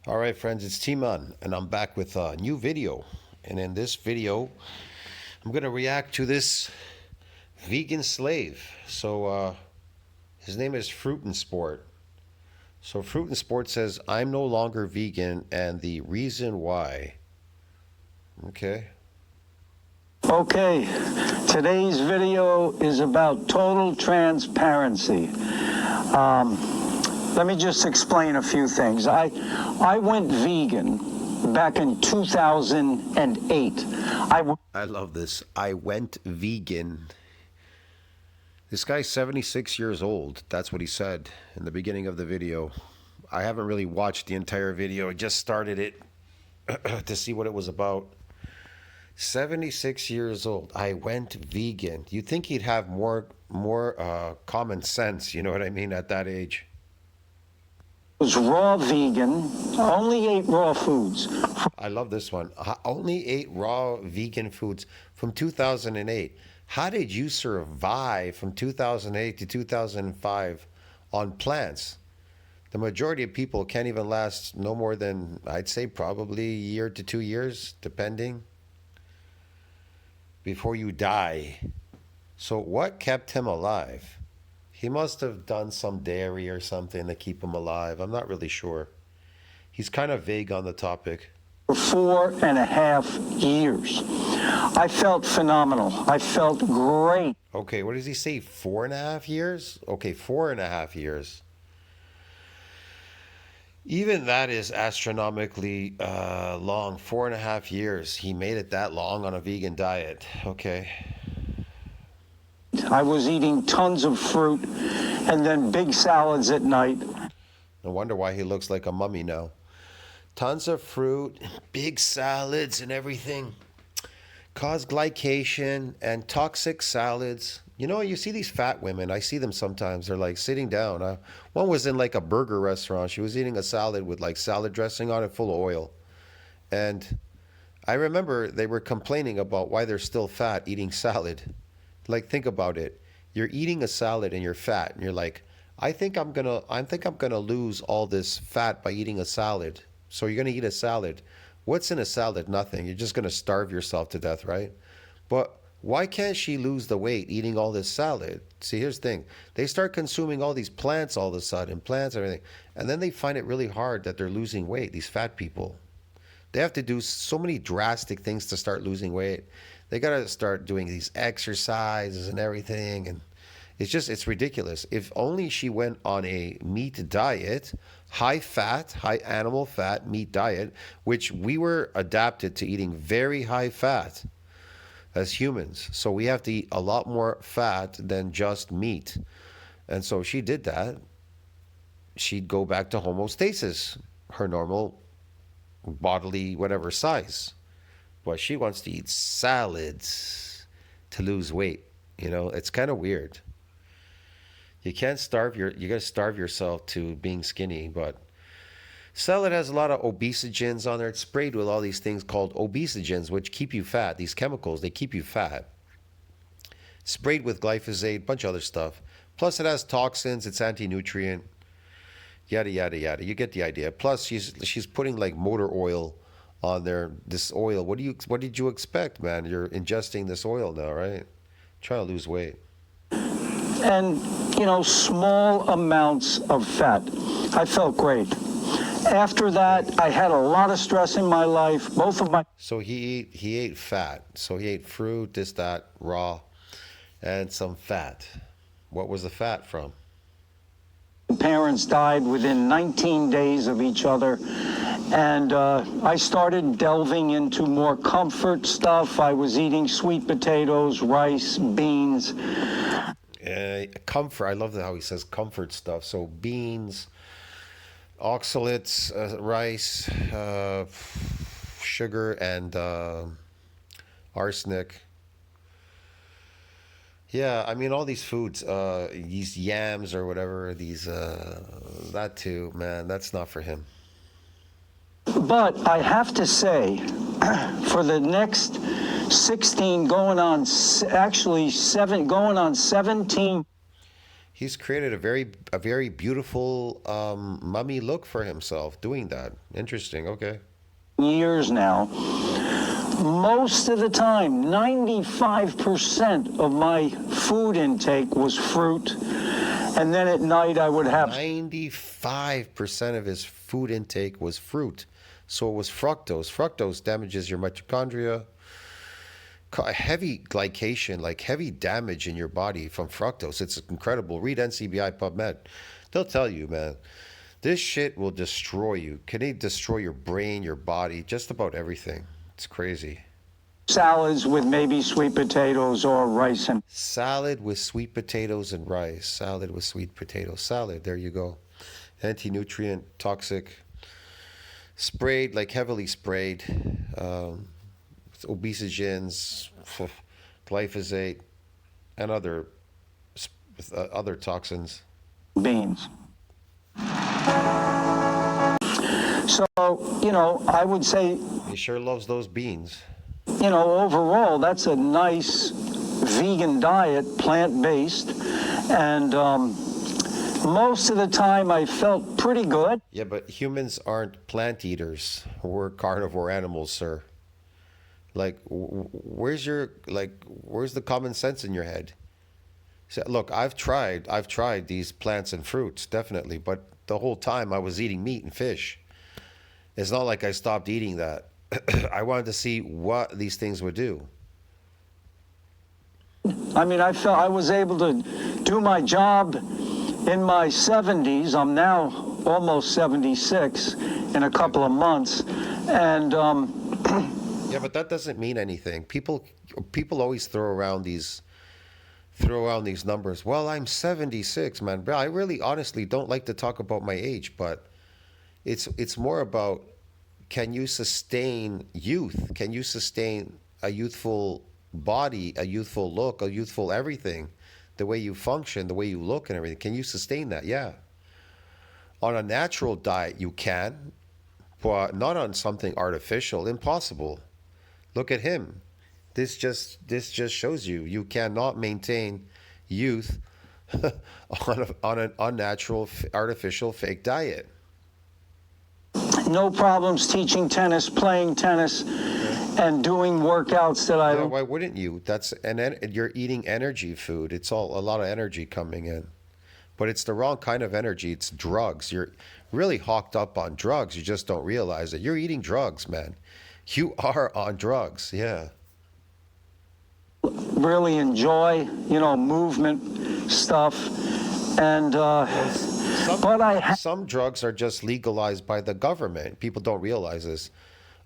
All right, friends, it's T-Man, and I'm back with a new video. And in this video, I'm going to react to this vegan slave. His name is Fruit and Sport. So, Fruit and Sport says, I'm no longer vegan, and the reason why. Okay. Okay, today's video is about total transparency. Let me just explain a few things. I went vegan back in 2008. I love this. I went vegan. This guy's 76 years old. That's what he said in the beginning of the video. I haven't really watched the entire video. I just started it to see what it was about. 76 years old. I went vegan. You'd think he'd have more common sense, you know what I mean, at that age. Was raw vegan, only ate raw foods. I love this one. I only ate raw vegan foods from 2008. How did you survive from 2008 to 2005 on plants? The majority of people can't even last no more than, I'd say, probably a year to 2 years, depending, before you die. So what kept him alive? He must have done some dairy or something to keep him alive. I'm not really sure. He's kind of vague on the topic. For 4.5 years. I felt phenomenal. I felt great. Okay, what does he say? 4.5 years? Okay, 4.5 years. Even that is astronomically long. 4.5 years. He made it that long on a vegan diet. Okay. I was eating tons of fruit and then big salads at night. No wonder why he looks like a mummy now. Tons of fruit, big salads and everything. Cause glycation and toxic salads. You know, you see these fat women. I see them sometimes. They're like sitting down. One was in like a burger restaurant. She was eating a salad with like salad dressing on it full of oil. And I remember they were complaining about why they're still fat eating salad. Like, think about it. You're eating a salad and you're fat, and you're like, I think I'm gonna lose all this fat by eating a salad. So you're gonna eat a salad. What's in a salad? Nothing. You're just gonna starve yourself to death, right? But why can't she lose the weight eating all this salad? See, here's the thing. They start consuming all these plants all of a sudden, plants and everything, and then they find it really hard that they're losing weight, these fat people. They have to do so many drastic things to start losing weight. They got to start doing these exercises and everything. And it's ridiculous. If only she went on a meat diet, high fat, high animal fat meat diet, which we were adapted to eating very high fat as humans. So we have to eat a lot more fat than just meat. And so she did that. She'd go back to homeostasis, her normal bodily whatever size. But she wants to eat salads to lose weight. You know, it's kind of weird. You can't you got to starve yourself to being skinny. But salad has a lot of obesogens on there. It's sprayed with all these things called obesogens, which keep you fat. These chemicals, they keep you fat. Sprayed with glyphosate, bunch of other stuff. Plus it has toxins, it's anti-nutrient. Yada, yada, yada. You get the idea. Plus she's putting like motor oil on there. This oil, what did you expect, man? You're ingesting this oil now, right? Trying to lose weight. And, you know, small amounts of fat. I felt great. After that, I had a lot of stress in my life. Both of my... So he ate fat. So he ate fruit, this, that, raw, and some fat. What was the fat from? parents died within 19 days of each other. And I started delving into more comfort stuff. I was eating sweet potatoes, rice, beans. Comfort. I love how he says comfort stuff. So beans, oxalates, rice, sugar, and arsenic. Yeah, I mean all these foods, these yams or whatever, these that too, man, that's not for him. But I have to say, for the next 16, going on 17. He's created a very beautiful mummy look for himself doing that. Interesting. Okay. years now. Most of the time, 95% of my food intake was fruit. And then at night I would have 95% of his food intake was fruit. So it was fructose. Fructose damages your mitochondria. Heavy glycation, like heavy damage in your body from fructose. It's incredible. Read NCBI PubMed. They'll tell you, man. This shit will destroy you. Can it destroy your brain, your body, just about everything? It's crazy. salads with maybe sweet potatoes or rice and Salad with sweet potatoes and rice. Salad with sweet potatoes. Salad, there you go. Anti-nutrient, toxic. Sprayed, like heavily sprayed. Obesogens, glyphosate, and other toxins. beans. So, I would say, He sure loves those beans. overall, that's a nice vegan diet, plant-based, and most of the time I felt pretty good. Yeah, but humans aren't plant eaters. We're carnivore animals, sir. Like, where's the common sense in your head? So, look, I've tried these plants and fruits, definitely, but the whole time I was eating meat and fish. It's not like I stopped eating that. I wanted to see what these things would do. I mean, I felt I was able to do my job in my 70s. I'm now almost 76 in a couple of months. And Yeah, but that doesn't mean anything. People always throw around these numbers. Well, I'm 76, man. Bro, I really honestly don't like to talk about my age, but it's more about, can you sustain youth? Can you sustain a youthful body, a youthful look, a youthful everything? The way you function, the way you look and everything. Can you sustain that? Yeah. On a natural diet, you can, but not on something artificial. Impossible. Look at him. This just shows you cannot maintain youth on an unnatural, artificial, fake diet. no problems teaching tennis, playing tennis, and doing workouts that Yeah, why wouldn't you? You're eating energy food. It's a lot of energy coming in, but it's the wrong kind of energy. It's drugs. You're really hawked up on drugs. You just don't realize it. You're eating drugs, man. You are on drugs. Yeah. really enjoy, movement stuff. And Some drugs are just legalized by the government. People don't realize this.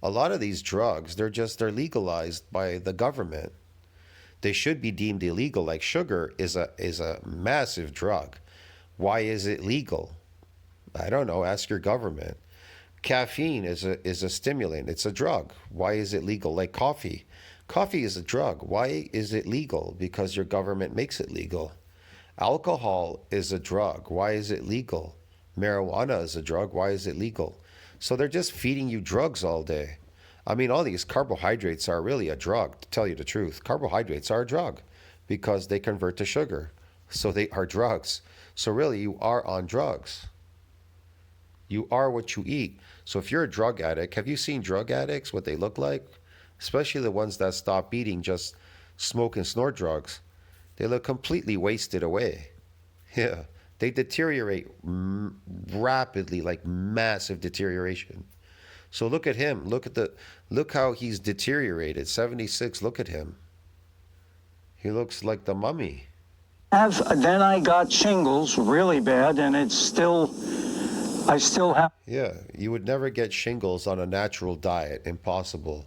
A lot of these drugs, they're legalized by the government. They should be deemed illegal. Like sugar is a massive drug. Why is it legal? I don't know. Ask your government. Caffeine is a stimulant. It's a drug. Why is it legal? Like coffee. Coffee is a drug. Why is it legal? Because your government makes it legal. Alcohol is a drug. Why is it legal? Marijuana is a drug. Why is it legal? So they're just feeding you drugs all day. I mean, all these carbohydrates are really a drug, to tell you the truth. Carbohydrates are a drug because they convert to sugar. So they are drugs. So really, you are on drugs. You are what you eat. So if you're a drug addict, have you seen drug addicts, what they look like? Especially the ones that stop eating, just smoke and snort drugs. They look completely wasted away. Yeah. They deteriorate rapidly, like massive deterioration. So look at him. Look how he's deteriorated. 76, look at him. He looks like the mummy. then I got shingles really bad, and I still have. Yeah, you would never get shingles on a natural diet. Impossible.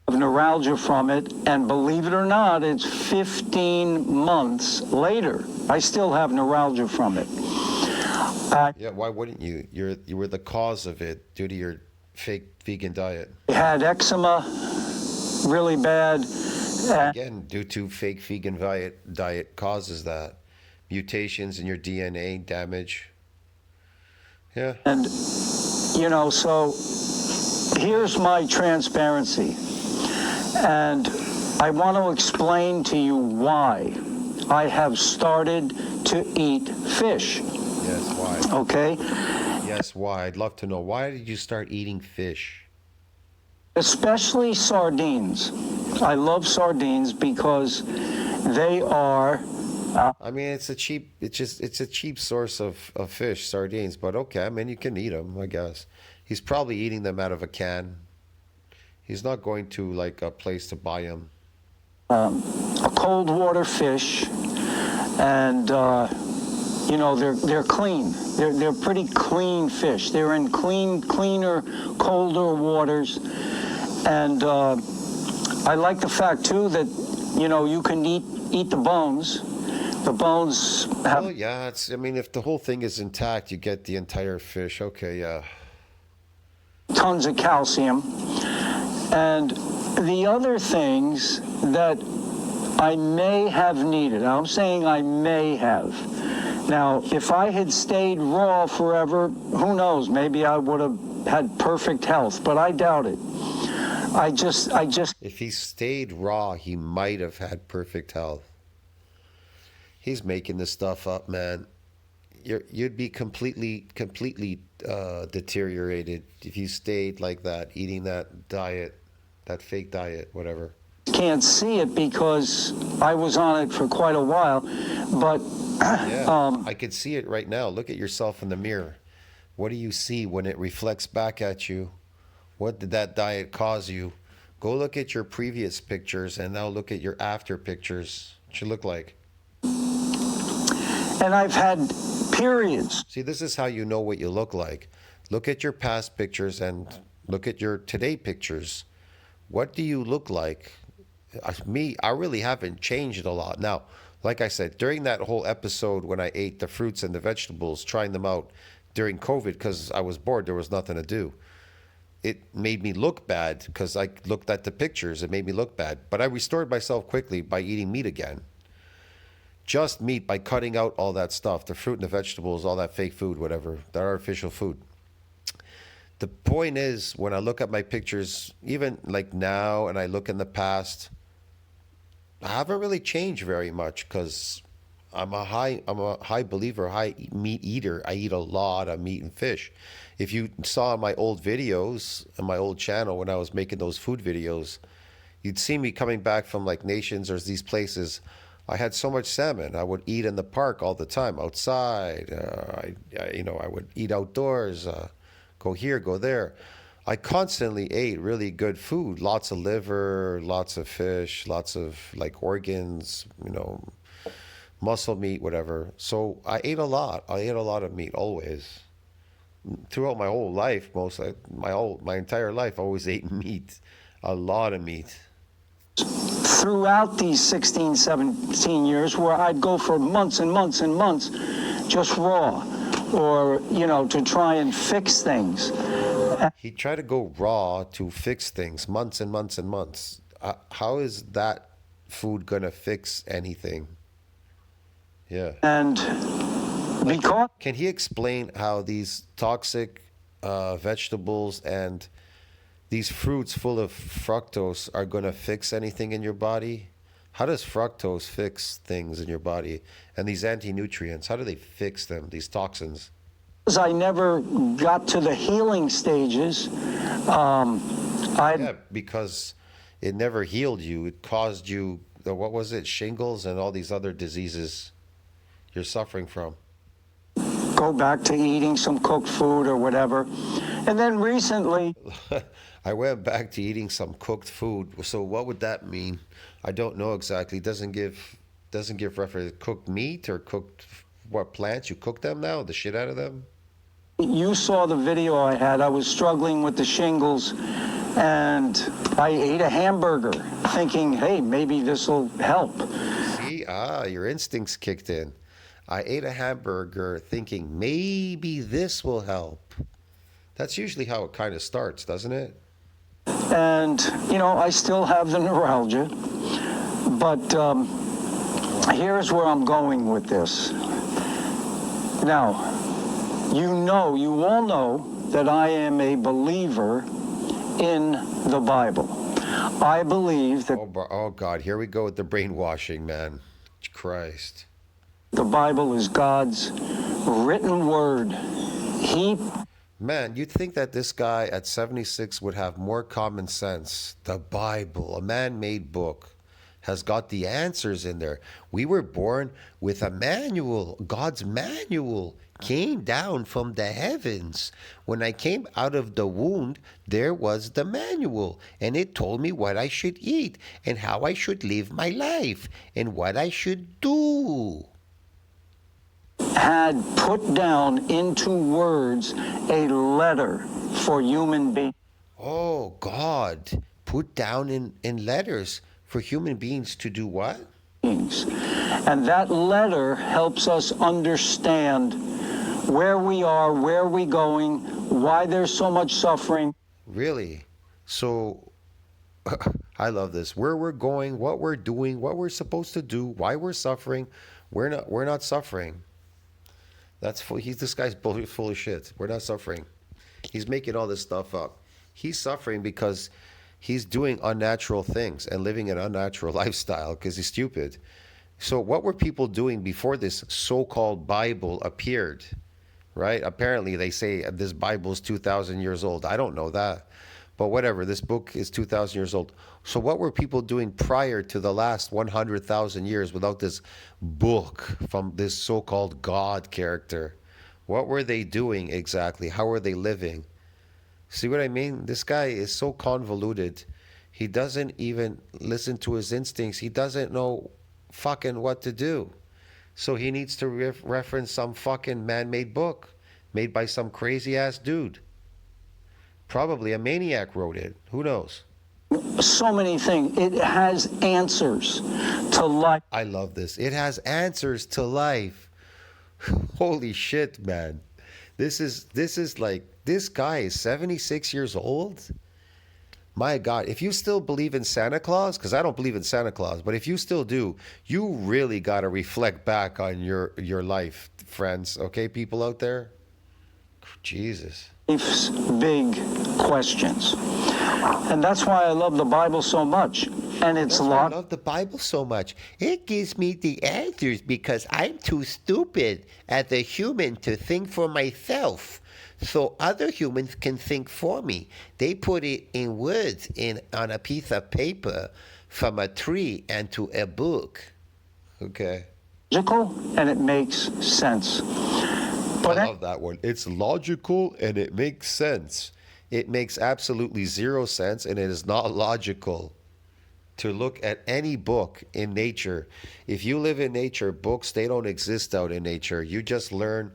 Neuralgia from it, and believe it or not, it's 15 months later. I still have neuralgia from it. Yeah, why wouldn't you? You were the cause of it due to your fake vegan diet. I had eczema really bad. Again, due to fake vegan diet causes that. Mutations in your DNA, damage. Yeah. And, so here's my transparency. And I want to explain to you why I have started to eat fish. Yes, why? Okay? Yes, why? I'd love to know. Why did you start eating fish? Especially sardines. I love sardines because they are. I mean, it's a cheap source of fish, sardines, but okay, I mean, you can eat them, I guess. He's probably eating them out of a can. He's not going to like a place to buy them. A cold water fish, and they're clean. They're pretty clean fish. They're in cleaner, colder waters, and I like the fact too that you can eat the bones. The bones have. Well, yeah, I mean, if the whole thing is intact, you get the entire fish. Okay, yeah. Tons of calcium. And the other things that I may have needed, I'm saying I may have. Now, if I had stayed raw forever, who knows, maybe I would have had perfect health, but I doubt it. I just. If he stayed raw, he might have had perfect health. He's making this stuff up, man. You'd be completely deteriorated if you stayed like that, eating that diet, that fake diet, whatever. Can't see it because I was on it for quite a while, but yeah, I could see it right now. Look at yourself in the mirror. What do you see when it reflects back at you? What did that diet cause you? Go look at your previous pictures and now look at your after pictures. What you look like. And I've had periods. See, this is how you know what you look like. Look at your past pictures and look at your today pictures. What do you look like? I really haven't changed a lot. Now, like I said, during that whole episode when I ate the fruits and the vegetables, trying them out during COVID because I was bored, there was nothing to do. It made me look bad because I looked at the pictures. It made me look bad. But I restored myself quickly by eating meat again. Just meat, by cutting out all that stuff, the fruit and the vegetables, all that fake food, whatever, that artificial food. The point is, when I look at my pictures, even like now, and I look in the past, I haven't really changed very much because I'm a high believer, high meat eater. I eat a lot of meat and fish. If you saw my old videos on my old channel when I was making those food videos, you'd see me coming back from like nations or these places. I had so much salmon. I would eat in the park all the time, outside. I would eat outdoors, go here, go there. I constantly ate really good food, lots of liver, lots of fish, lots of like organs, muscle meat, whatever. So I ate a lot. I ate a lot of meat always. Throughout my whole life, my entire life, I always ate meat, a lot of meat. Throughout these 16, 17 years where I'd go for months and months and months just raw or, to try and fix things. He tried to go raw to fix things, months and months and months. How is that food going to fix anything? Yeah. And because... Can he explain how these toxic vegetables and these fruits full of fructose are going to fix anything in your body? How does fructose fix things in your body? And these anti-nutrients, how do they fix them, these toxins? I never got to the healing stages. Yeah, because it never healed you. It caused you, what was it, shingles and all these other diseases you're suffering from. Go back to eating some cooked food or whatever. And then recently... I went back to eating some cooked food. So what would that mean? I don't know exactly. It doesn't give reference. Cooked meat or cooked what, plants? You cook them now? The shit out of them? You saw the video I had. I was struggling with the shingles and I ate a hamburger thinking, hey, maybe this will help. See, your instincts kicked in. I ate a hamburger thinking maybe this will help. That's usually how it kind of starts, doesn't it? And, I still have the neuralgia, but here's where I'm going with this. Now, you all know that I am a believer in the Bible. I believe that... Oh, God, here we go with the brainwashing, man. Christ. The Bible is God's written word. He Man, you'd think that this guy at 76 would have more common sense. The Bible, a man made book, has got the answers in there. We were born with a manual. God's manual came down from the heavens. When I came out of the womb, there was the manual, and it told me what I should eat and how I should live my life and what I should do. had put down into words a letter for human beings. Oh, God put down in letters for human beings to do what? And that letter helps us understand where we are, where we're going, why there's so much suffering. Really? So I love this. Where we're going, what we're doing, what we're supposed to do, why we're suffering. We're not suffering. That's full. This guy's full of shit. We're not suffering. He's making all this stuff up. He's suffering because he's doing unnatural things and living an unnatural lifestyle because he's stupid. So what were people doing before this so-called Bible appeared? Right? Apparently they say this Bible is 2,000 years old. I don't know that. But whatever, this book is 2,000 years old. So what were people doing prior to the last 100,000 years without this book from this so-called God character? What were they doing exactly? How were they living? See what I mean? This guy is so convoluted. He doesn't even listen to his instincts. He doesn't know fucking what to do. So he needs to reference some fucking man-made book made by some crazy-ass dude. Probably a maniac wrote it. Who knows? So many things. It has answers to life. I love this. It has answers to life. Holy shit, man. This is like, this guy is 76 years old. My God, if you still believe in Santa Claus, because I don't believe in Santa Claus, but if you still do, you really got to reflect back on your life, friends. Okay, people out there? Jesus. Life's big questions. And that's why I love the Bible so much. And it's I love the Bible so much. It gives me the answers because I'm too stupid as a human to think for myself. So other humans can think for me. They put it in words on a piece of paper from a tree and to a book. Okay. logical and it makes sense. But I love that one. It's logical and it makes sense. It makes absolutely zero sense and it is not logical to look at any book in nature. If you live in nature, books, they don't exist out in nature. You just learn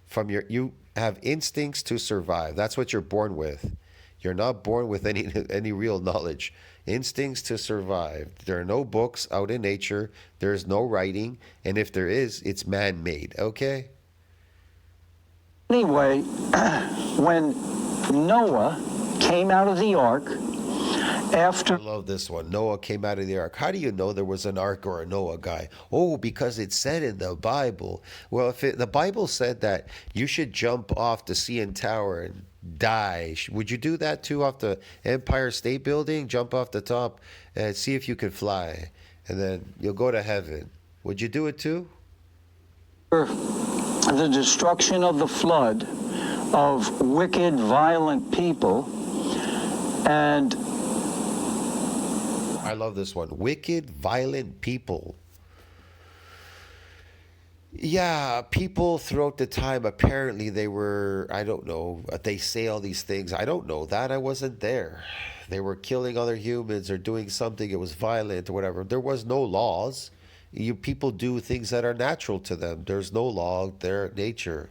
from you have instincts to survive. That's what you're born with. You're not born with any real knowledge. Instincts to survive. There are no books out in nature. There's no writing. And if there is, it's man-made. Okay? anyway, when Noah came out of the ark, after I love this one. Noah came out of the ark. How do you know there was an ark or a Noah guy? Oh, because it said in the Bible. Well, if the Bible said that you should jump off the CN Tower and die, would you do that too off the Empire State Building? Jump off the top and see if you can fly, and then you'll go to heaven. Would you do it too? the destruction of the flood of wicked, violent people, and I love this one. Wicked, violent people. Yeah, people throughout the time, apparently they were, I don't know, they say all these things. I don't know that. I wasn't there. They were killing other humans or doing something. It was violent or whatever. There was no laws. People do things that are natural to them. There's no law. They're nature.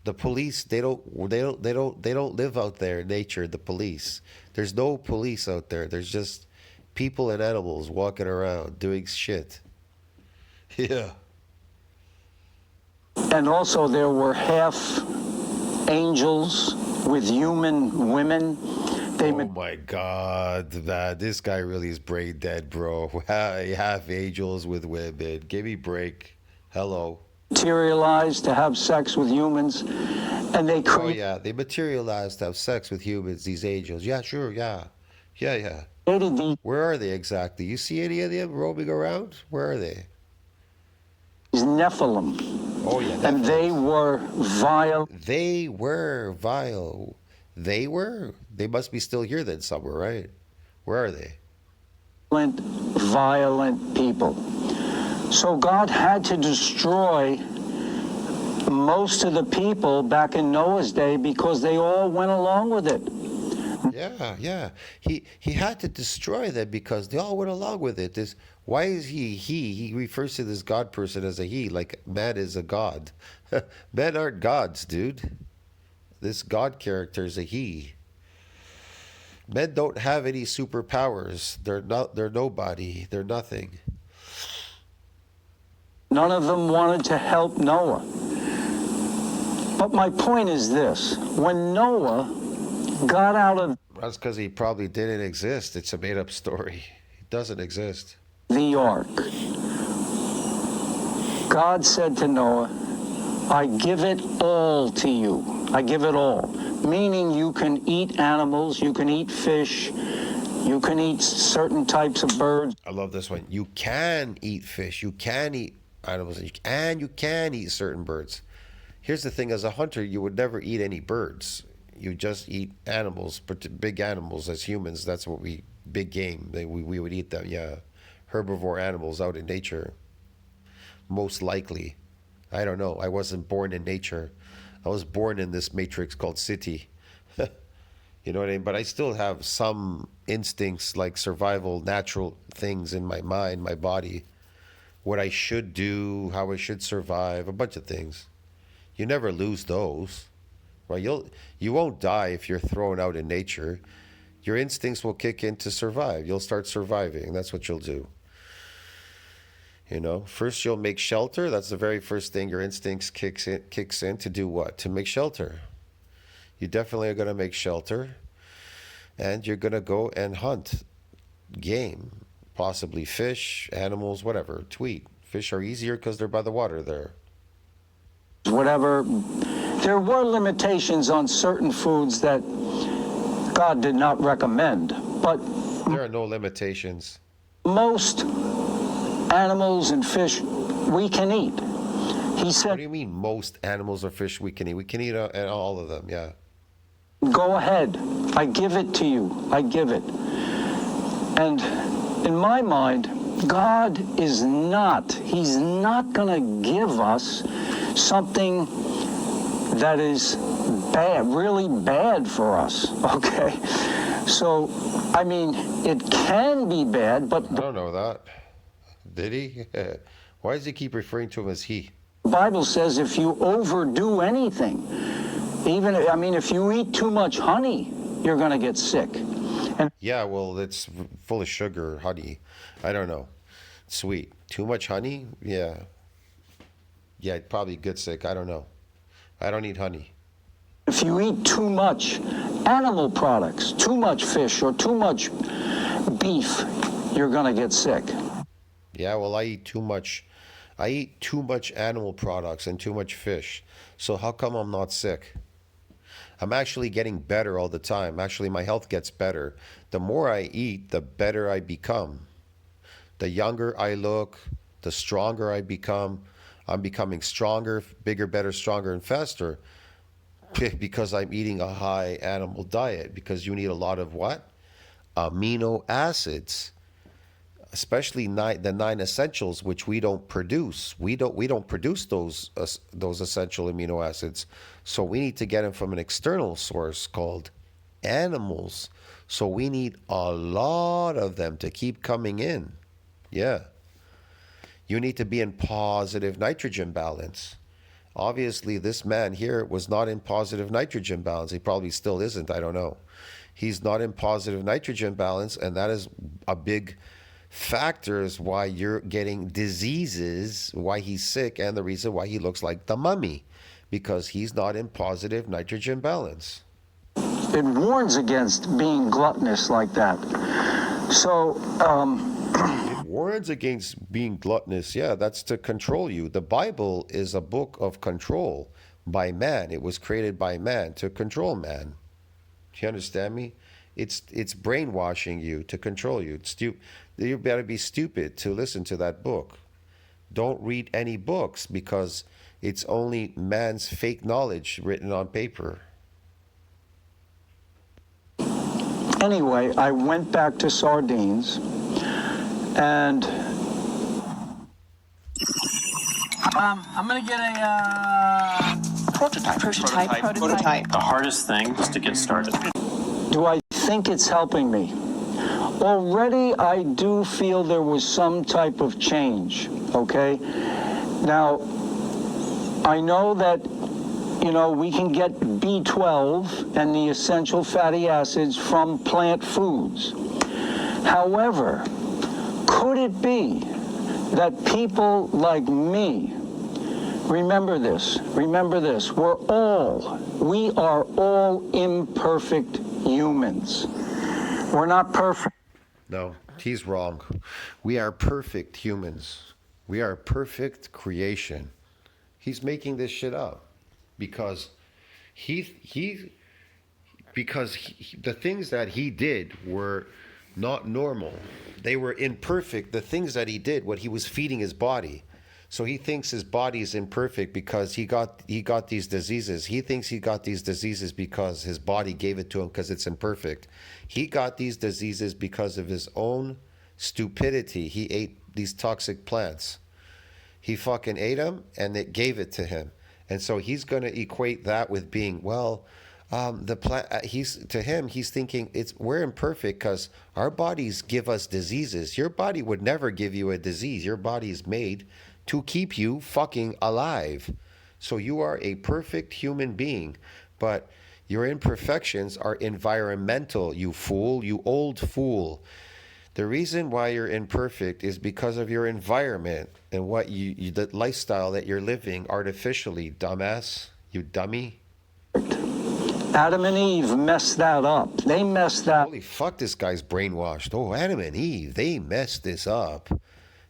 The police, they don't live out there in nature, the police. There's no police out there. There's just people and animals walking around doing shit. Yeah. and also there were half angels with human women. They Oh my God, man, this guy really is brain dead, bro. Half angels with women. Give me a break. Hello. materialized to have sex with humans, and they Oh created yeah, they materialized to have sex with humans, these angels. Yeah, sure, yeah. Yeah. these Where are they exactly? You see any of them roaming around? Where are they? Nephilim, Oh yeah, and they were vile. they were vile. They were. They must be still here then somewhere, right? Where are they? Violent people. So God had to destroy most of the people back in Noah's day because they all went along with it. Yeah, yeah. He had to destroy them because they all went along with it. This why is he? He refers to this God person as a he, like man is a god. Men aren't gods, dude. This God character is a he. Men don't have any superpowers. They're nobody. They're nothing. None of them wanted to help Noah. But my point is this: when Noah got out of That's because he probably didn't exist. It's a made up story. He doesn't exist. the ark, God said to Noah, I give it all to you. I give it all. Meaning you can eat animals, you can eat fish, you can eat certain types of birds. I love this one. You can eat fish. You can eat animals, and you can eat certain birds. Here's the thing: as a hunter, you would never eat any birds. You just eat animals, but big animals. As humans, that's what big game. We would eat them. Yeah, herbivore animals out in nature. Most likely, I don't know. I wasn't born in nature. I was born in this matrix called city. You know what I mean? But I still have some instincts like survival, natural things in my mind, my body, what I should do, how I should survive, a bunch of things. You never lose those. Well, you won't die if you're thrown out in nature. Your instincts will kick in to survive. You'll start surviving. That's what you'll do. You know, first you'll make shelter. That's the very first thing your instincts kicks in to do what? To make shelter. You definitely are going to make shelter, and you're going to go and hunt game, possibly fish, animals, whatever. Tweet. Fish are easier because they're by the water there. Whatever. There were limitations on certain foods that God did not recommend, but There are no limitations. most animals and fish we can eat. He What do said, you mean most animals or fish we can eat? We can eat all of them, yeah. go ahead. I give it to you. I give it. And in my mind, God is not, he's not going to give us something that is bad, really bad for us, okay? So, I mean, it can be bad, but I don't know that. Did he? Why does he keep referring to him as he? the Bible says if you overdo anything, even, I mean, if you eat too much honey, you're going to get sick. And Yeah, well, it's full of sugar, honey. I don't know. Sweet. Too much honey? Yeah. Yeah, I'd probably get sick. I don't know. I don't eat honey. if you eat too much animal products, too much fish or too much beef, you're going to get sick. Yeah, well, I eat too much. I eat too much animal products and too much fish. So how come I'm not sick? I'm actually getting better all the time. Actually, my health gets better. The more I eat, the better I become. The younger I look, the stronger I become. I'm becoming stronger, bigger, better, stronger, and faster because I'm eating a high animal diet. Because you need a lot of what? Amino acids, especially the nine essentials, which we don't produce. We don't produce those essential amino acids. So we need to get them from an external source called animals. So we need a lot of them to keep coming in. Yeah. You need to be in positive nitrogen balance. Obviously, this man here was not in positive nitrogen balance. He probably still isn't. I don't know. He's not in positive nitrogen balance, and that is a big factor is why you're getting diseases, why he's sick, and the reason why he looks like the mummy, because he's not in positive nitrogen balance. It warns against being gluttonous like that. So, It warns against being gluttonous. Yeah, that's to control you. The Bible is a book of control by man. It was created by man to control man. Do you understand me? It's brainwashing you to control you. You better be stupid to listen to that book. don't read any books because it's only man's fake knowledge written on paper. Anyway, I went back to sardines, and I'm gonna get a Prototype. The hardest thing is to get started. do I think it's helping me? Already, I do feel there was some type of change, okay? Now, I know that, we can get B12 and the essential fatty acids from plant foods. However, could it be that people like me, remember this, we are all imperfect humans. We're not perfect. No, he's wrong. We are perfect humans. We are perfect creation. He's making this shit up because the things that he did were not normal. They were imperfect. The things that he did, what he was feeding his body. So he thinks his body is imperfect because he got these diseases. He thinks he got these diseases because his body gave it to him because it's imperfect. He got these diseases because of his own stupidity. He ate these toxic plants. He fucking ate them and it gave it to him. And so he's going to equate that with being, the plant. He's thinking we're imperfect because our bodies give us diseases. Your body would never give you a disease. Your body is made to keep you fucking alive. So you are a perfect human being, but your imperfections are environmental, you fool, you old fool. The reason why you're imperfect is because of your environment and what the lifestyle that you're living artificially, dumbass, you dummy. Adam and Eve messed that up. They messed that. Holy fuck, this guy's brainwashed. Oh, Adam and Eve, they messed this up.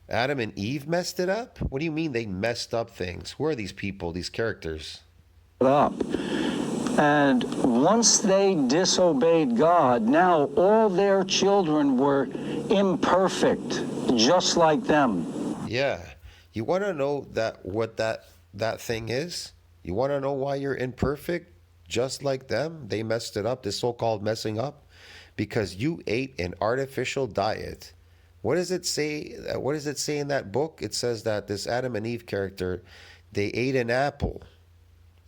Adam and Eve messed it up? What do you mean they messed up things? Who are these people, these characters? Up. And once they disobeyed God, now all their children were imperfect, just like them. Yeah. You want to know what that thing is? You want to know why you're imperfect, just like them? They messed it up, this so-called messing up, because you ate an artificial diet. What does it say? What does it say in that book? It says that this Adam and Eve character, they ate an apple.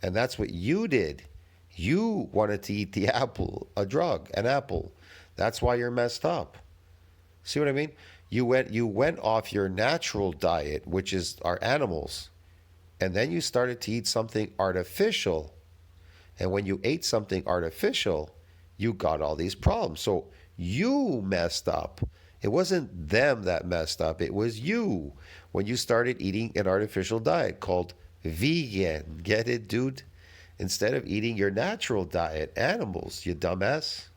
And that's what you did. You wanted to eat the apple, a drug, an apple. That's why you're messed up. See what I mean? You went off your natural diet, which is our animals. And then you started to eat something artificial. And when you ate something artificial, you got all these problems. So you messed up. It wasn't them that messed up. It was you when you started eating an artificial diet called vegan. Get it, dude? Instead of eating your natural diet, animals, you dumbass.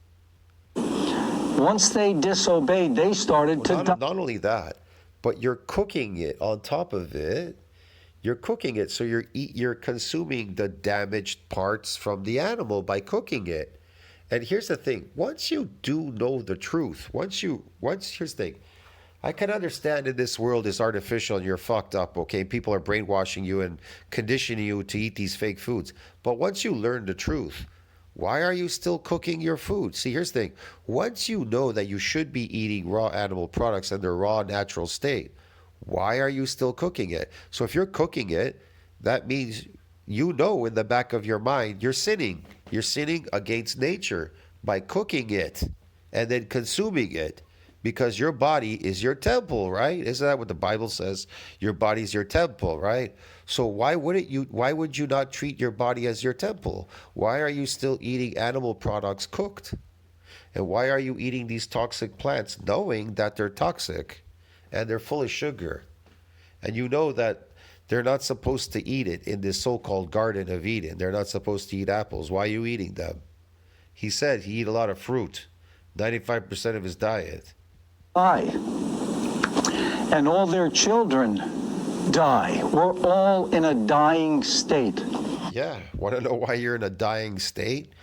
Once they disobeyed, they started to die. Not only that, but you're cooking it on top of it. You're cooking it, so you're consuming the damaged parts from the animal by cooking it. And here's the thing, once you do know the truth, here's the thing, I can understand in this world is artificial and you're fucked up, okay? People are brainwashing you and conditioning you to eat these fake foods. But once you learn the truth, why are you still cooking your food? See, here's the thing, once you know that you should be eating raw animal products in their raw natural state, why are you still cooking it? So if you're cooking it, that means you know in the back of your mind you're sinning. You're sinning against nature by cooking it and then consuming it because your body is your temple, right? Isn't that what the Bible says? Your body's your temple, right? So why would you not treat your body as your temple? Why are you still eating animal products cooked? And why are you eating these toxic plants knowing that they're toxic and they're full of sugar? And you know that they're not supposed to eat it in this so-called Garden of Eden. They're not supposed to eat apples. Why are you eating them? He said he eat a lot of fruit, 95% of his diet. Die. And all their children die. We're all in a dying state. Yeah. Want to know why you're in a dying state?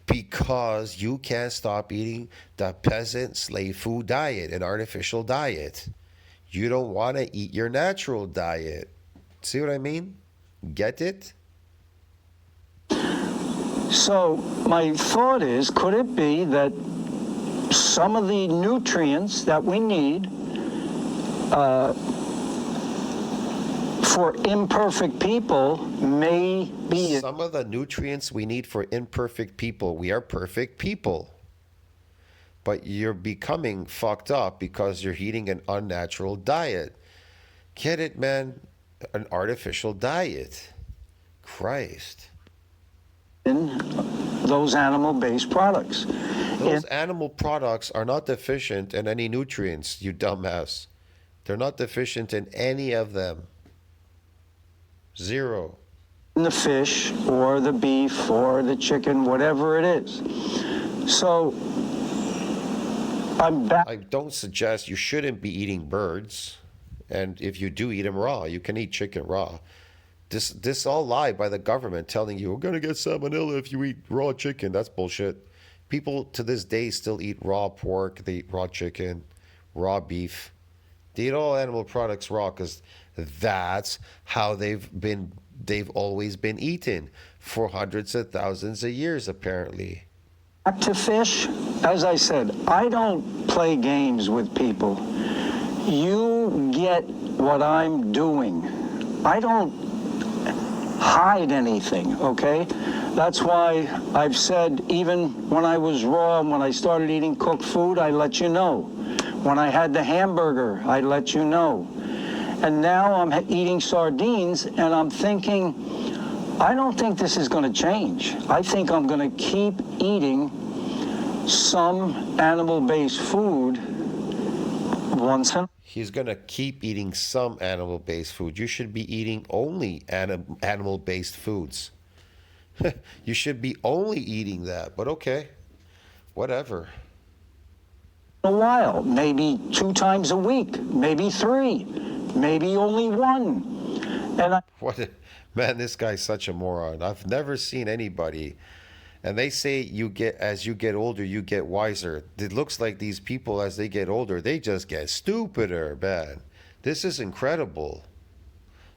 Because you can't stop eating the peasant slave food diet, an artificial diet. You don't want to eat your natural diet. See what I mean? Get it? So my thought is, could it be that some of the nutrients that we need for imperfect people may be... Some of the nutrients we need for imperfect people. We are perfect people. But you're becoming fucked up because you're eating an unnatural diet. Get it, man? An artificial diet. Christ. in those animal-based products. Those animal products are not deficient in any nutrients, you dumbass. They're not deficient in any of them. Zero. In the fish or the beef or the chicken, whatever it is. So I'm back. I don't suggest you shouldn't be eating birds. And if you do eat them raw, you can eat chicken raw. This all lie by the government telling you, we're going to get salmonella if you eat raw chicken. That's bullshit. People to this day still eat raw pork. They eat raw chicken, raw beef. They eat all animal products raw because that's how they've always been eaten for hundreds of thousands of years, apparently. Back to fish, as I said, I don't play games with people. You get what I'm doing. I don't hide anything, okay? That's why I've said, even when I was raw and when I started eating cooked food, I let you know. When I had the hamburger, I let you know. And now I'm eating sardines and I'm thinking, I don't think this is going to change. I think I'm going to keep eating some animal-based food once in. He's going to keep eating some animal-based food. You should be eating only animal-based foods. You should be only eating that, but okay, whatever. A while, maybe 2 times a week, maybe 3, maybe only 1. And Man, this guy's such a moron. I've never seen anybody. And they say as you get older, you get wiser. It looks like these people, as they get older, they just get stupider, man. This is incredible.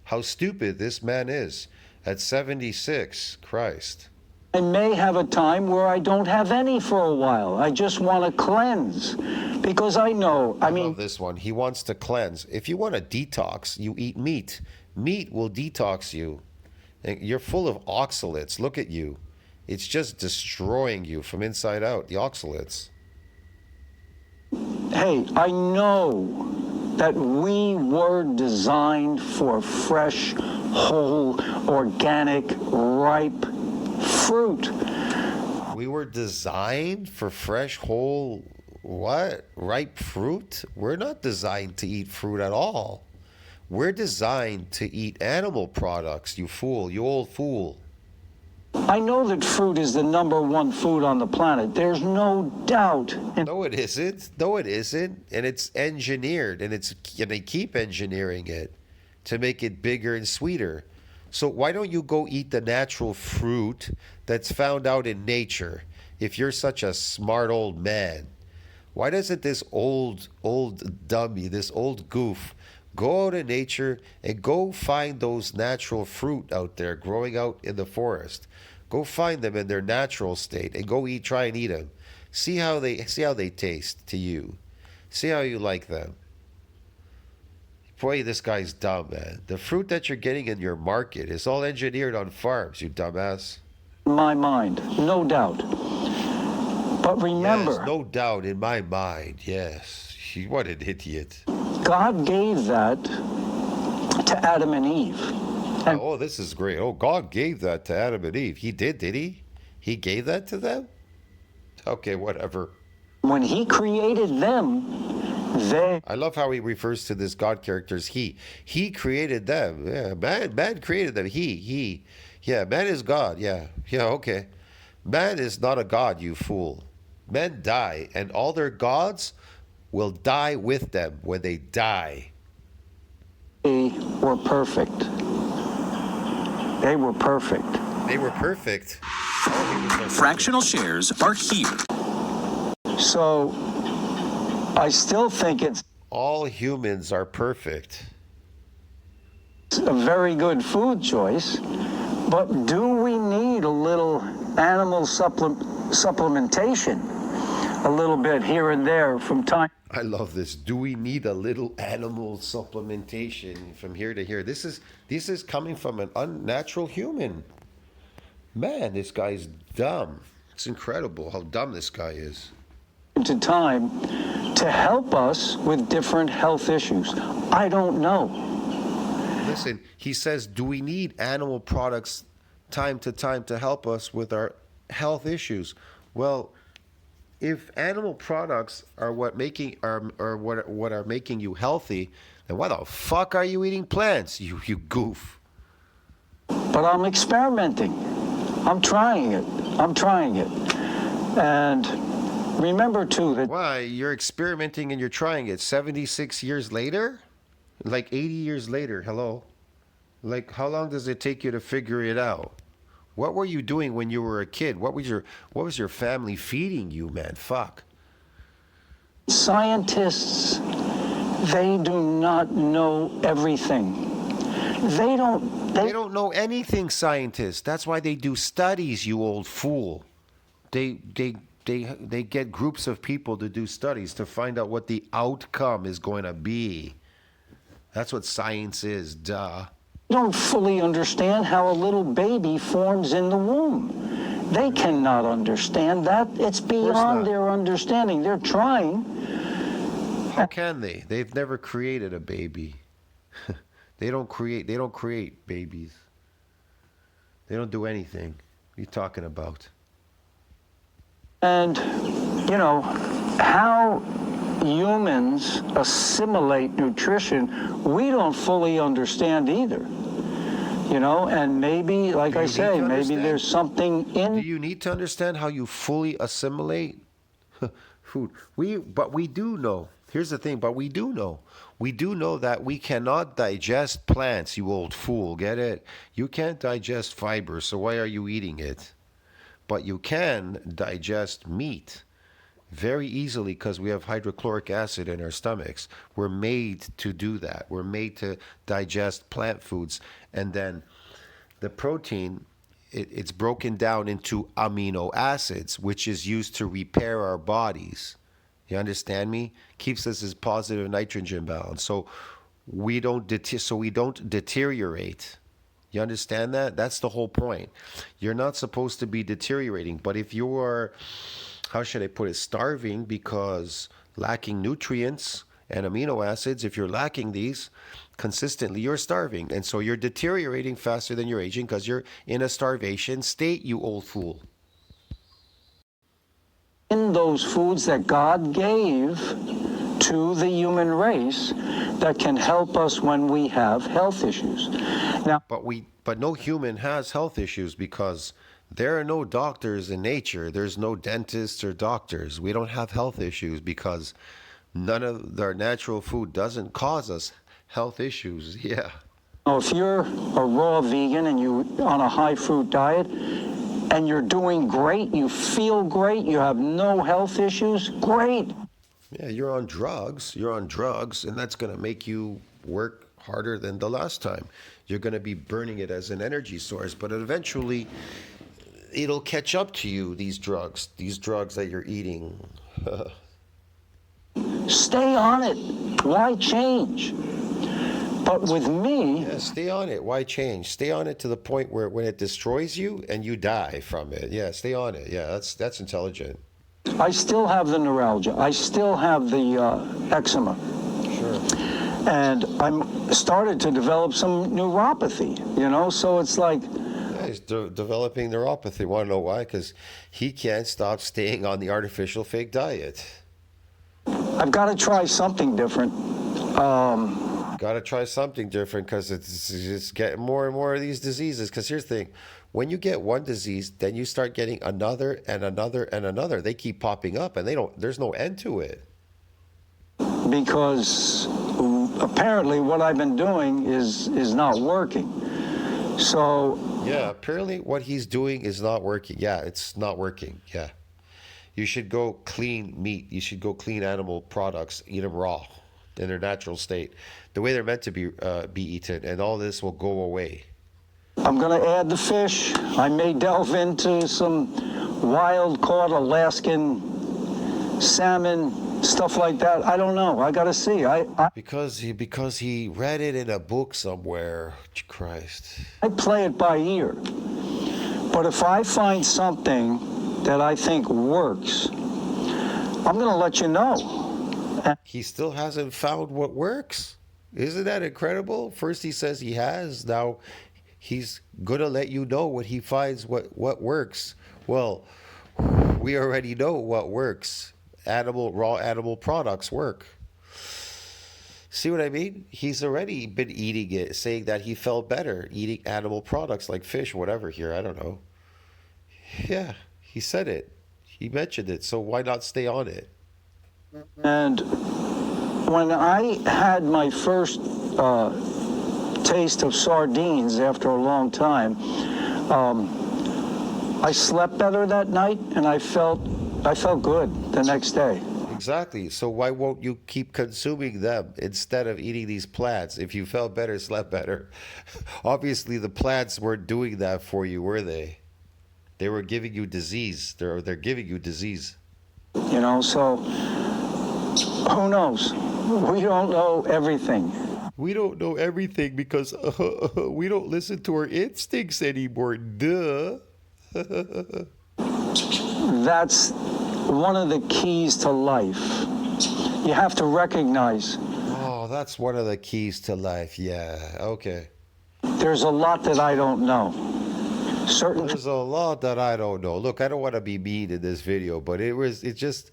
How stupid this man is at 76. Christ. I may have a time where I don't have any for a while. I just want to cleanse because I know, I mean... love this one. He wants to cleanse. If you want to detox, you eat meat. Meat will detox you. You're full of oxalates. Look at you. It's just destroying you from inside out, the oxalates. Hey, I know that we were designed for fresh, whole, organic, ripe fruit. We were designed for fresh, whole, what? Ripe fruit? We're not designed to eat fruit at all. We're designed to eat animal products, you fool, you old fool. I know that fruit is the #1 food on the planet. There's no doubt. No, it isn't. No, it isn't. And it's engineered, and they keep engineering it to make it bigger and sweeter. So why don't you go eat the natural fruit that's found out in nature if you're such a smart old man? Why doesn't this old dummy, this old goof, go out in nature and go find those natural fruit out there growing out in the forest? Go find them in their natural state and go try and eat them. See how they taste to you. See how you like them. Boy, this guy's dumb, man. The fruit that you're getting in your market is all engineered on farms, you dumbass. My mind, no doubt. But remember... Yes, no doubt in my mind, yes. What an idiot. God gave that to Adam and Eve. And oh, this is great. Oh, God gave that to Adam and Eve. He did he? He gave that to them? Okay, whatever. when he created them, I love how he refers to this God character as he. He created them. Yeah, man created them. He. Yeah, man is God. Yeah, okay. Man is not a God, you fool. Men die, and all their gods will die with them when they die. They were perfect. They were perfect. They were perfect. Fractional shares are here. So I still think it's... all humans are perfect. A very good food choice, but do we need a little animal supplementation? A little bit here and there from time. I love this. Do we need a little animal supplementation from here to here? This is coming from an unnatural human. Man, this guy's dumb. It's incredible how dumb this guy is. To time to help us with different health issues. I don't know. Listen, he says, do we need animal products time to help us with our health issues? Well, if animal products are what are making you healthy, then why the fuck are you eating plants? You goof. But I'm experimenting. I'm trying it. And remember too that Why? You're experimenting and you're trying it 76 years later? Like 80 years later, hello? Like, how long does it take you to figure it out? What were you doing when you were a kid? What was your family feeding you, man? Fuck. scientists, they do not know everything. They don't know anything, scientists. That's why they do studies, you old fool. They get groups of people to do studies to find out what the outcome is going to be. That's what science is, duh. don't fully understand how a little baby forms in the womb. They cannot understand that. It's beyond their understanding. They're trying. How can they? They've never created a baby. They don't create babies. They don't do anything. What are you talking about? And, you know, how humans assimilate nutrition, we don't fully understand either. You know, and maybe, like I say, maybe there's something in... Do you need to understand how you fully assimilate food? But we do know. Here's the thing, but we do know. We do know that we cannot digest plants, you old fool. Get it? You can't digest fiber, so why are you eating it? But you can digest meat very easily because we have hydrochloric acid in our stomachs. We're made to do that. We're made to digest plant foods. And then the protein, it's broken down into amino acids, which is used to repair our bodies. You understand me? Keeps us as positive nitrogen balance. So we don't deteriorate. You understand that? That's the whole point. You're not supposed to be deteriorating. But if you are, how should I put it, starving because lacking nutrients and amino acids, if you're lacking these consistently, you're starving. And so you're deteriorating faster than you're aging because you're in a starvation state, you old fool. In those foods that God gave to the human race that can help us when we have health issues. Now, but no human has health issues because there are no doctors in nature. There's no dentists or doctors. We don't have health issues because none of our natural food doesn't cause us health issues. Yeah. If you're a raw vegan and you're on a high fruit diet and you're doing great, you feel great, you have no health issues, great. Yeah, you're on drugs, and that's going to make you work harder than the last time. You're going to be burning it as an energy source, but eventually it'll catch up to you, these drugs that you're eating. Stay on it. Why change? But with me... Yeah, stay on it. Why change? Stay on it to the point where when it destroys you and you die from it. Yeah, stay on it. Yeah, that's intelligent. I still have the neuralgia. I still have the eczema. Sure. And I'm started to develop some neuropathy, you know? So it's like... Yeah, he's developing neuropathy. Want to know why? Because he can't stop staying on the artificial fake diet. I've got to try something different. Got to try something different because it's getting more and more of these diseases. Because here's the thing. When you get one disease, then you start getting another and another and another. They keep popping up and there's no end to it. Because apparently what I've been doing is not working. So... Yeah, apparently what he's doing is not working. Yeah, it's not working. Yeah. You should go clean meat. You should go clean animal products. Eat them raw. in their natural state, the way they're meant to be eaten, and all this will go away. I'm going to add the fish. I may delve into some wild-caught Alaskan salmon, stuff like that. I don't know. I got to see. Because he read it in a book somewhere. Christ. I play it by ear. But if I find something that I think works, I'm going to let you know. He still hasn't found what works. Isn't that incredible? First he says he has. Now he's going to let you know what he finds, what works. Well, we already know what works. Raw animal products work. See what I mean? He's already been eating it, saying that he felt better eating animal products like fish, whatever here. I don't know. Yeah, he said it. He mentioned it. So why not stay on it? And when I had my first taste of sardines after a long time, I slept better that night, and I felt good the next day. Exactly. So why won't you keep consuming them instead of eating these plants? If you felt better, slept better. Obviously, the plants weren't doing that for you, were they? They were giving you disease. They're giving you disease. You know, so who knows? We don't know everything. We don't know everything because we don't listen to our instincts anymore. Duh. That's one of the keys to life. You have to recognize. Oh, that's one of the keys to life. Yeah. Okay. There's a lot that I don't know. There's a lot that I don't know. Look, I don't want to be mean in this video, but it's just,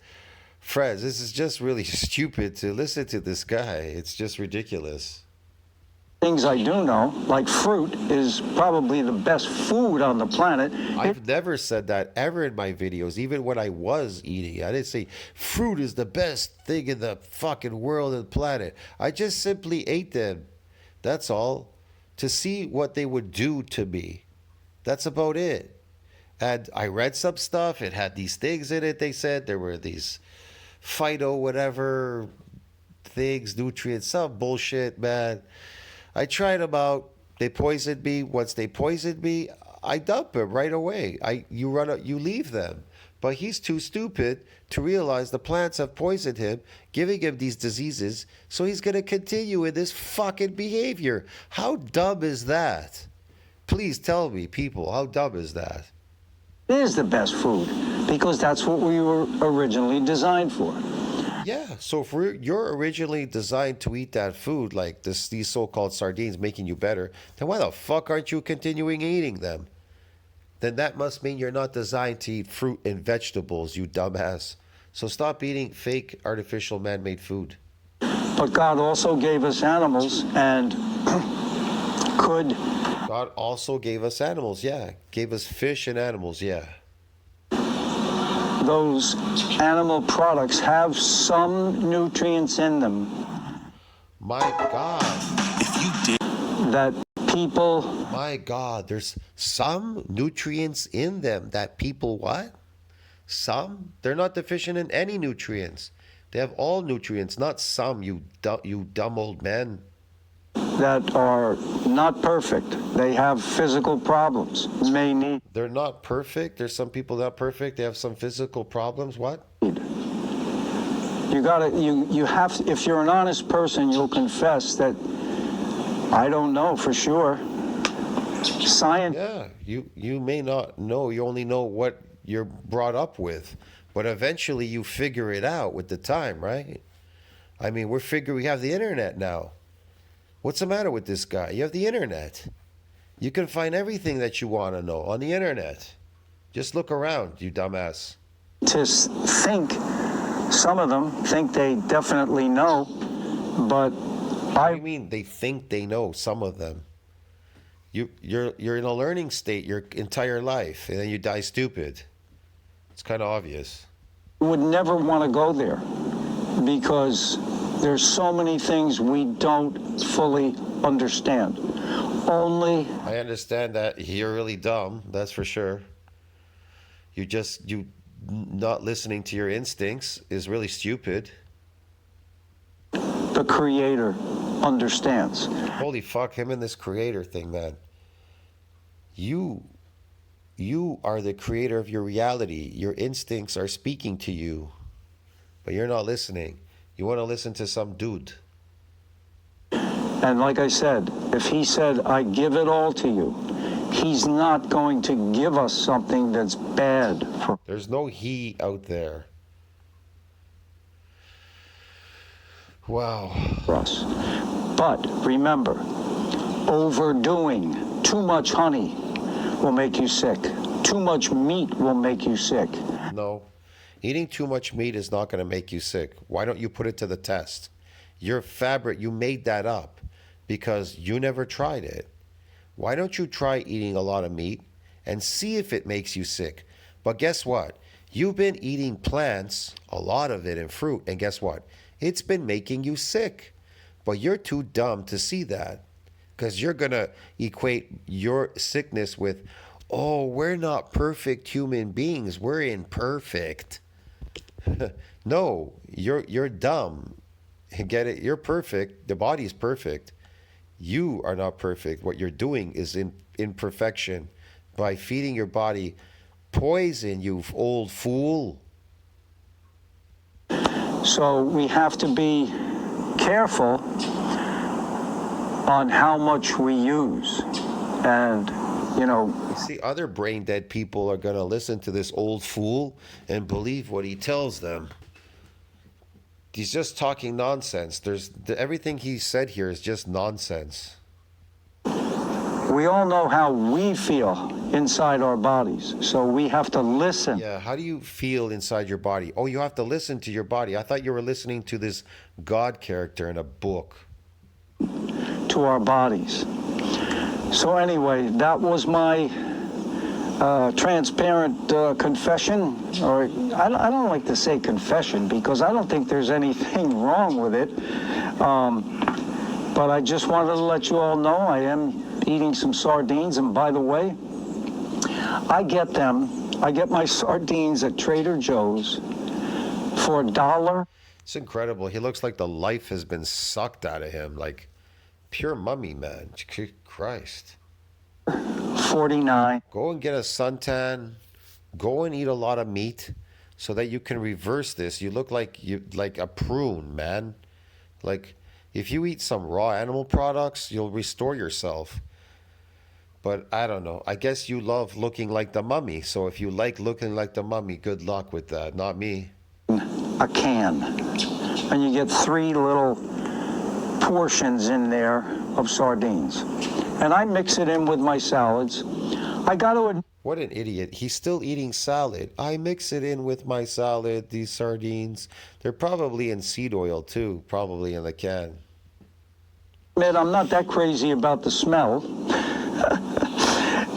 friends, this is just really stupid to listen to this guy. It's just ridiculous. Things I do know, like fruit is probably the best food on the planet. I've never said that ever in my videos, even when I was eating. I didn't say fruit is the best thing in the fucking world and planet. I just simply ate them. That's all. To see what they would do to me. That's about it. And I read some stuff. It had these things in it, they said. There were these phyto whatever things, nutrients, some bullshit, man. I tried them out. They poisoned me. Once they poisoned me, I dump them right away. You leave them. But he's too stupid to realize the plants have poisoned him, giving him these diseases, so he's going to continue in this fucking behavior. How dumb is that? Please tell me, people, how dumb is that? It is the best food because that's what we were originally designed for. Yeah, so if you're originally designed to eat that food, like these so-called sardines making you better, then why the fuck aren't you continuing eating them? Then that must mean you're not designed to eat fruit and vegetables, you dumbass. So stop eating fake, artificial, man-made food. But God also gave us animals and God also gave us animals, yeah. Gave us fish and animals, yeah. Those animal products have some nutrients in them. My God. If you did that people... My God, there's some nutrients in them that people what? Some? They're not deficient in any nutrients. They have all nutrients, not some, you dumb old man. That are not perfect. They have physical problems. May need... They're not perfect? There's some people not perfect? They have some physical problems? What? You gotta, you have, if you're an honest person, you'll confess that I don't know for sure. Science... Yeah, you may not know. You only know what you're brought up with. But eventually you figure it out with the time, right? I mean, we have the internet now. What's the matter with this guy? You have the internet. You can find everything that you want to know on the internet. Just look around, you dumbass. Some of them think they definitely know, but What do you mean they think they know, some of them? You're in a learning state your entire life, and then you die stupid. It's kind of obvious. would never want to go there because there's so many things we don't fully understand. I understand that you're really dumb, that's for sure. You not listening to your instincts is really stupid. the Creator understands. Holy fuck, him and this creator thing, man. You are the creator of your reality. Your instincts are speaking to you, but you're not listening. You want to listen to some dude. And like I said, if he said, I give it all to you, he's not going to give us something that's bad for There's no he out there. Wow. us. But remember, overdoing too much honey will make you sick. Too much meat will make you sick. No. Eating too much meat is not going to make you sick. Why don't you put it to the test? Your fabric, you made that up because you never tried it. Why don't you try eating a lot of meat and see if it makes you sick? But guess what? You've been eating plants, a lot of it, and fruit, and guess what? It's been making you sick. But you're too dumb to see that because you're going to equate your sickness with, oh, we're not perfect human beings. We're imperfect. No, you're dumb. Get it? You're perfect. The body's perfect. You are not perfect. What you're doing is imperfection by feeding your body poison, you old fool. So we have to be careful on how much we use. And, you know, You see, other brain dead people are going to listen to this old fool and believe what he tells them. He's just talking nonsense. Everything he said here is just nonsense. we all know how we feel inside our bodies. So we have to listen. Yeah, how do you feel inside your body? Oh, you have to listen to your body. I thought you were listening to this God character in a book. To our bodies. So anyway, that was my transparent confession, or I don't like to say confession because I don't think there's anything wrong with it. But I just wanted to let you all know I am eating some sardines, and by the way, I get my sardines at Trader Joe's for $1. It's incredible. He looks like the life has been sucked out of him, like pure mummy, man. Christ. 49. Go and get a suntan. Go and eat a lot of meat so that you can reverse this. You look like a prune, man. Like if you eat some raw animal products, you'll restore yourself. But I don't know. I guess you love looking like the mummy. So if you like looking like the mummy, good luck with that. Not me. A can, and you get 3 little portions in there of sardines, and I mix it in with my salads. I got to What an idiot. He's still eating salad. I mix it in with my salad, these sardines. They're probably in seed oil too, probably in the can. admit I'm not that crazy about the smell.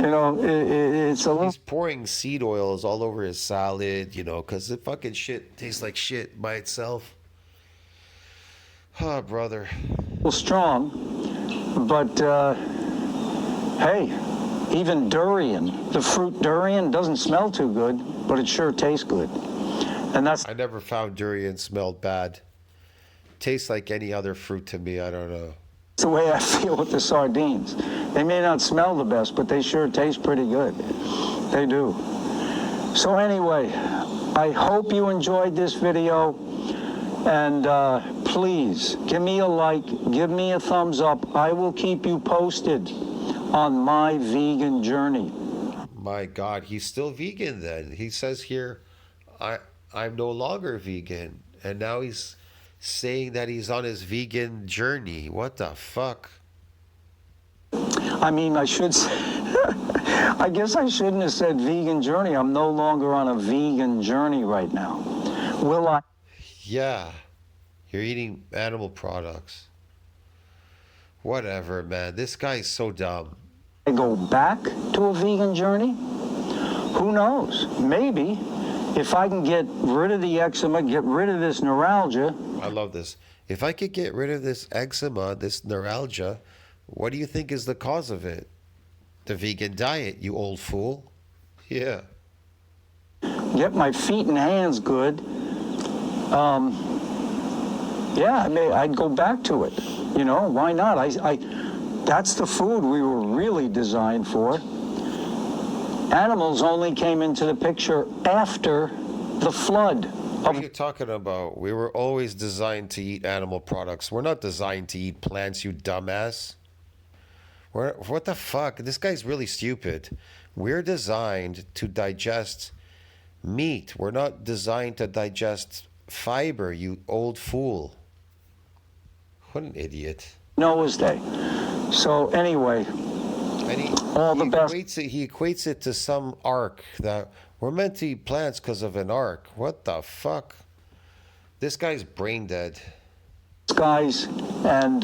You know, it's a little. He's pouring seed oils all over his salad, you know, because the fucking shit tastes like shit by itself. Oh, brother. Strong, but hey, even durian, the fruit durian doesn't smell too good, but it sure tastes good. And that's I never found durian smelled bad. Tastes like any other fruit to me. I don't know. the way I feel with the sardines. They may not smell the best, but they sure taste pretty good. They do. So anyway, I hope you enjoyed this video. And please, give me a like, give me a thumbs up. I will keep you posted on my vegan journey. My God, he's still vegan then. He says here, I'm no longer vegan. And now he's saying that he's on his vegan journey. What the fuck? I mean, I should say, I guess I shouldn't have said vegan journey. I'm no longer on a vegan journey right now. Will I? Yeah, you're eating animal products. Whatever, man. This guy's so dumb. Go back to a vegan journey? Who knows? Maybe if I can get rid of the eczema, get rid of this neuralgia. I love this. If I could get rid of this eczema, this neuralgia, what do you think is the cause of it? The vegan diet, you old fool. Yeah. Get my feet and hands good. yeah, I'd go back to it. You know, why not? That's the food we were really designed for. Animals only came into the picture after the flood. What are you talking about? We were always designed to eat animal products. We're not designed to eat plants, you dumbass. What the fuck? This guy's really stupid. We're designed to digest meat. We're not designed to digest fiber, you old fool. What an idiot. Noah's Day. So anyway, all the best. He equates it to some ark that we're meant to eat plants because of an ark. What the fuck? This guy's brain dead. Guys, and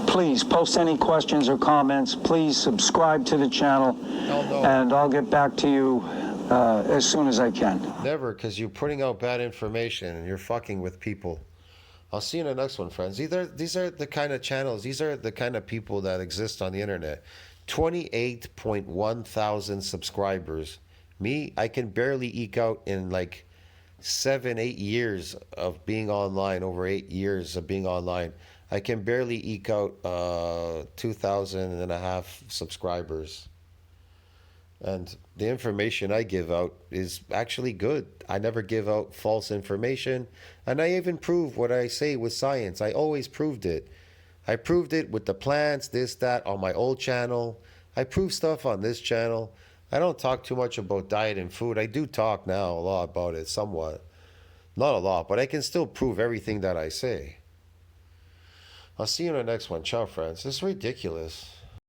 please post any questions or comments. Please subscribe to the channel, and I'll get back to you as soon as I can. Never, because you're putting out bad information and you're fucking with people. I'll see you in the next one, friends. These are the kind of channels, these are the kind of people that exist on the internet. 28.1 thousand subscribers. Me, I can barely eke out in like 7-8 years of being online, over 8 years of being online. I can barely eke out 2,500 subscribers. And the information I give out is actually good. I never give out false information. And I even prove what I say with science. I always proved it. I proved it with the plants, this, that, on my old channel. I prove stuff on this channel. I don't talk too much about diet and food. I do talk now a lot about it, somewhat. Not a lot, but I can still prove everything that I say. I'll see you in the next one. Ciao, friends. This is ridiculous.